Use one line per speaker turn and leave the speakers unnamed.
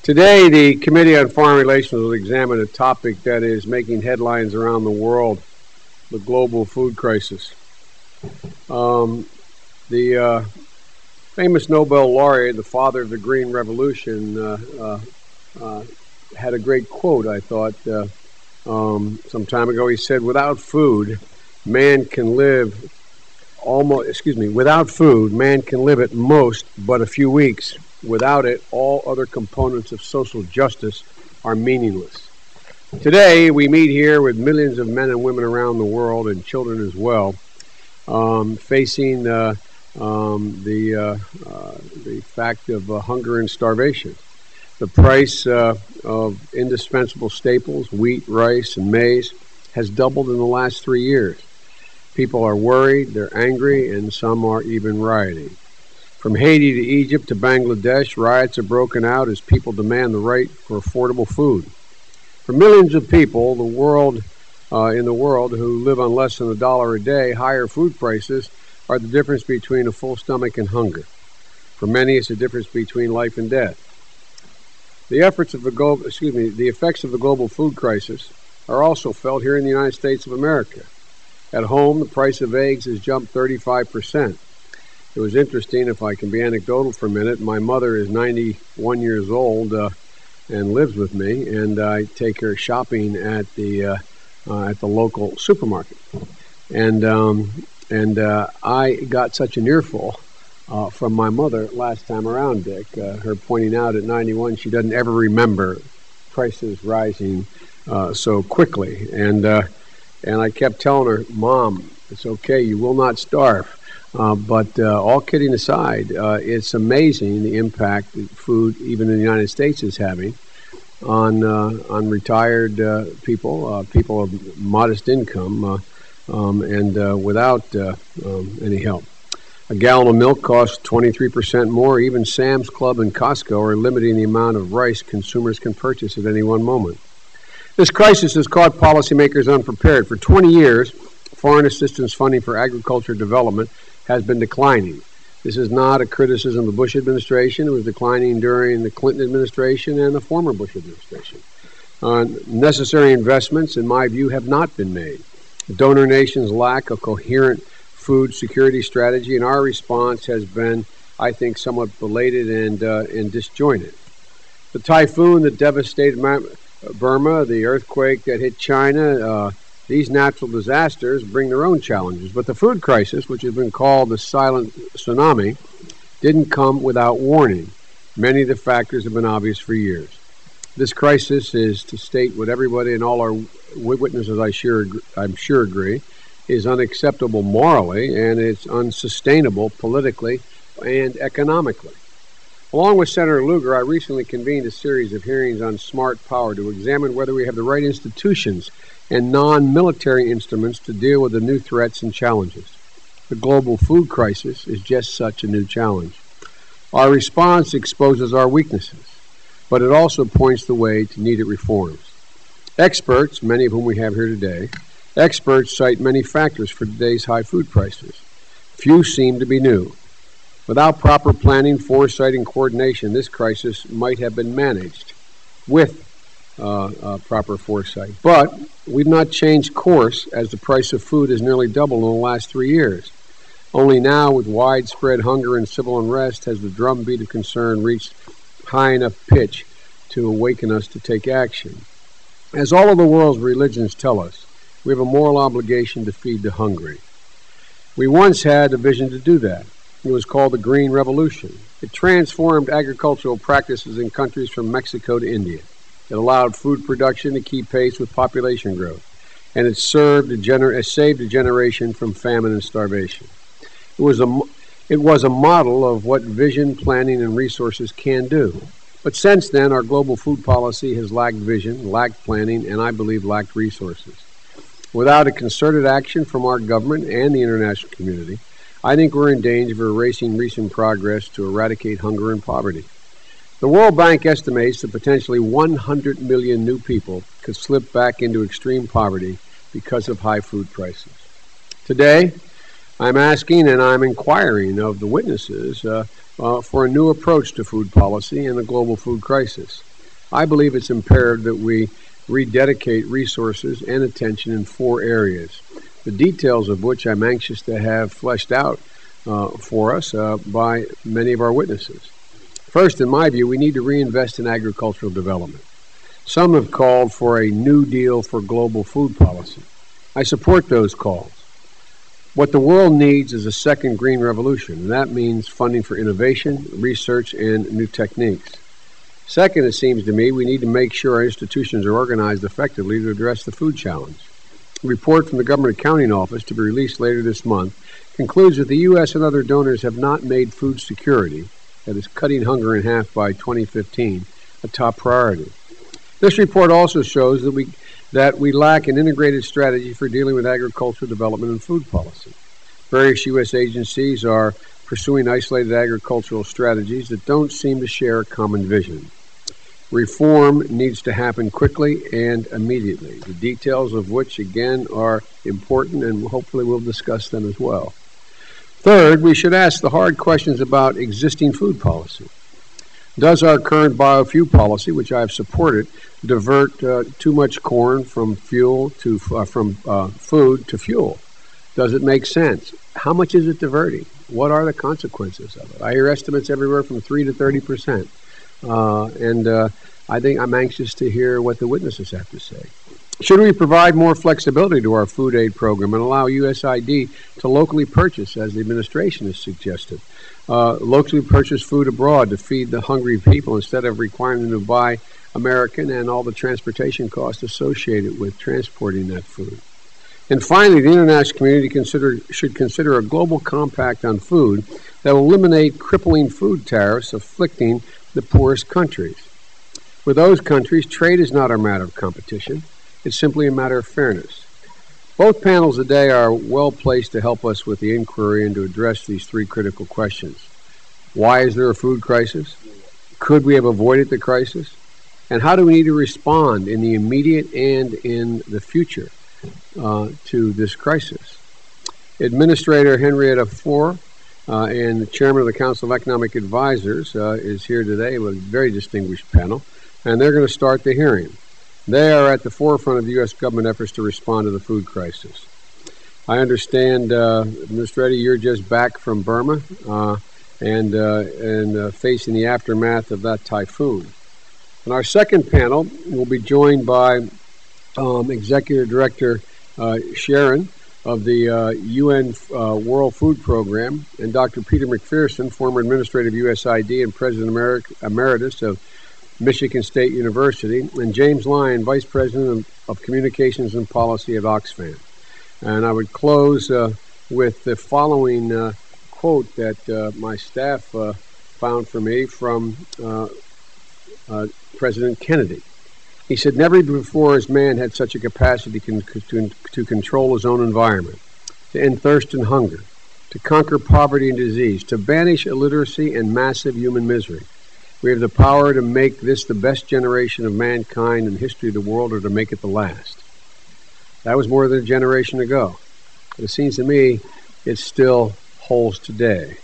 Today, the Committee on Foreign Relations will examine a topic that is making headlines around the world, the global food crisis. The famous Nobel laureate, the father of the Green Revolution, had a great quote, I thought, some time ago. He said, without food, man can live without food, man can live at most but a few weeks. Without it, all other components of social justice are meaningless. Today, we meet here with millions of men and women around the world, and children as well, facing the fact of hunger and starvation. The price of indispensable staples, wheat, rice, and maize, has doubled in the last 3 years. People are worried, they're angry, and some are even rioting. From Haiti to Egypt to Bangladesh, riots have broken out as people demand the right for affordable food. For millions of people, in the world who live on less than $1 a day, higher food prices are the difference between a full stomach and hunger. For many, it's the difference between life and death. The effects of the global food crisis are also felt here in the United States of America. At home, the price of eggs has jumped 35%. It was interesting, if I can be anecdotal for a minute. My mother is 91 years old and lives with me, and I take her shopping at the local supermarket. And I got such an earful from my mother last time around, Dick, her pointing out at 91 she doesn't ever remember prices rising so quickly. And I kept telling her, Mom, it's okay, you will not starve. But all kidding aside, it's amazing the impact that food, even in the United States, is having on retired people, people of modest income, and without any help. A gallon of milk costs 23% more. Even Sam's Club and Costco are limiting the amount of rice consumers can purchase at any one moment. This crisis has caught policymakers unprepared. For 20 years, foreign assistance funding for agriculture development has been declining. This is not a criticism of the Bush administration. It was declining during the Clinton administration and the former Bush administration. Necessary investments, in my view, have not been made. Donor nations lack a coherent food security strategy, and our response has been, I think, somewhat belated and disjointed. The typhoon that devastated Burma, the earthquake that hit China, these natural disasters bring their own challenges. But the food crisis, which has been called the silent tsunami, didn't come without warning. Many of the factors have been obvious for years. This crisis is, to state what everybody and all our witnesses I'm sure agree, is unacceptable morally, and it's unsustainable politically and economically. Along with Senator Lugar, I recently convened a series of hearings on smart power to examine whether we have the right institutions and non-military instruments to deal with the new threats and challenges. The global food crisis is just such a new challenge. Our response exposes our weaknesses, but it also points the way to needed reforms. Experts, many of whom we have here today, cite many factors for today's high food prices. Few seem to be new. Without proper planning, foresight, and coordination, this crisis might have been managed with proper foresight. But we've not changed course, as the price of food has nearly doubled in the last 3 years. Only now, with widespread hunger and civil unrest, has the drumbeat of concern reached high enough pitch to awaken us to take action. As all of the world's religions tell us, we have a moral obligation to feed the hungry. We once had a vision to do that. It was called the Green Revolution. It transformed agricultural practices in countries from Mexico to India. It allowed food production to keep pace with population growth, and it saved a generation from famine and starvation. It was a model of what vision, planning, and resources can do. But since then, our global food policy has lacked vision, lacked planning, and I believe lacked resources. Without a concerted action from our government and the international community, I think we're in danger of erasing recent progress to eradicate hunger and poverty. The World Bank estimates that potentially 100 million new people could slip back into extreme poverty because of high food prices. Today, I'm asking and I'm inquiring of the witnesses for a new approach to food policy and the global food crisis. I believe it's imperative that we rededicate resources and attention in 4 areas, the details of which I'm anxious to have fleshed out for us by many of our witnesses. First, in my view, we need to reinvest in agricultural development. Some have called for a New Deal for global food policy. I support those calls. What the world needs is a second green revolution, and that means funding for innovation, research, and new techniques. Second, it seems to me, we need to make sure our institutions are organized effectively to address the food challenge. A report from the Government Accounting Office, to be released later this month, concludes that the U.S. and other donors have not made food security, that is, cutting hunger in half by 2015, a top priority. This report also shows that we lack an integrated strategy for dealing with agricultural development and food policy. Various U.S. agencies are pursuing isolated agricultural strategies that don't seem to share a common vision. Reform needs to happen quickly and immediately, the details of which, again, are important, and hopefully we'll discuss them as well. Third, we should ask the hard questions about existing food policy. Does our current biofuel policy, which I have supported, divert too much corn from food to fuel? Does it make sense? How much is it diverting? What are the consequences of it? I hear estimates everywhere from 3 to 30%. I think I'm anxious to hear what the witnesses have to say. Should we provide more flexibility to our food aid program and allow USAID to locally purchase, as the administration has suggested, locally purchase food abroad to feed the hungry people instead of requiring them to buy American and all the transportation costs associated with transporting that food? And finally, the international community should consider a global compact on food that will eliminate crippling food tariffs afflicting the poorest countries. For those countries, trade is not a matter of competition. It's simply a matter of fairness. Both panels today are well placed to help us with the inquiry and to address these 3 critical questions. Why is there a food crisis? Could we have avoided the crisis? And how do we need to respond in the immediate and in the future to this crisis? Administrator Henrietta Fore and the Chairman of the Council of Economic Advisors is here today with a very distinguished panel, and they're going to start the hearing. They are at the forefront of the U.S. government efforts to respond to the food crisis. I understand, Administrator, you're just back from Burma and facing the aftermath of that typhoon. And our second panel will be joined by Executive Director Sharon of the UN World Food Program, and Dr. Peter McPherson, former administrator of USAID and President Emeritus of Michigan State University, and James Lyon, Vice President of Communications and Policy at Oxfam. And I would close with the following quote that my staff found for me from President Kennedy. He said, "Never before has man had such a capacity to control his own environment, to end thirst and hunger, to conquer poverty and disease, to banish illiteracy and massive human misery. We have the power to make this the best generation of mankind in the history of the world, or to make it the last." That was more than a generation ago. But it seems to me it still holds today.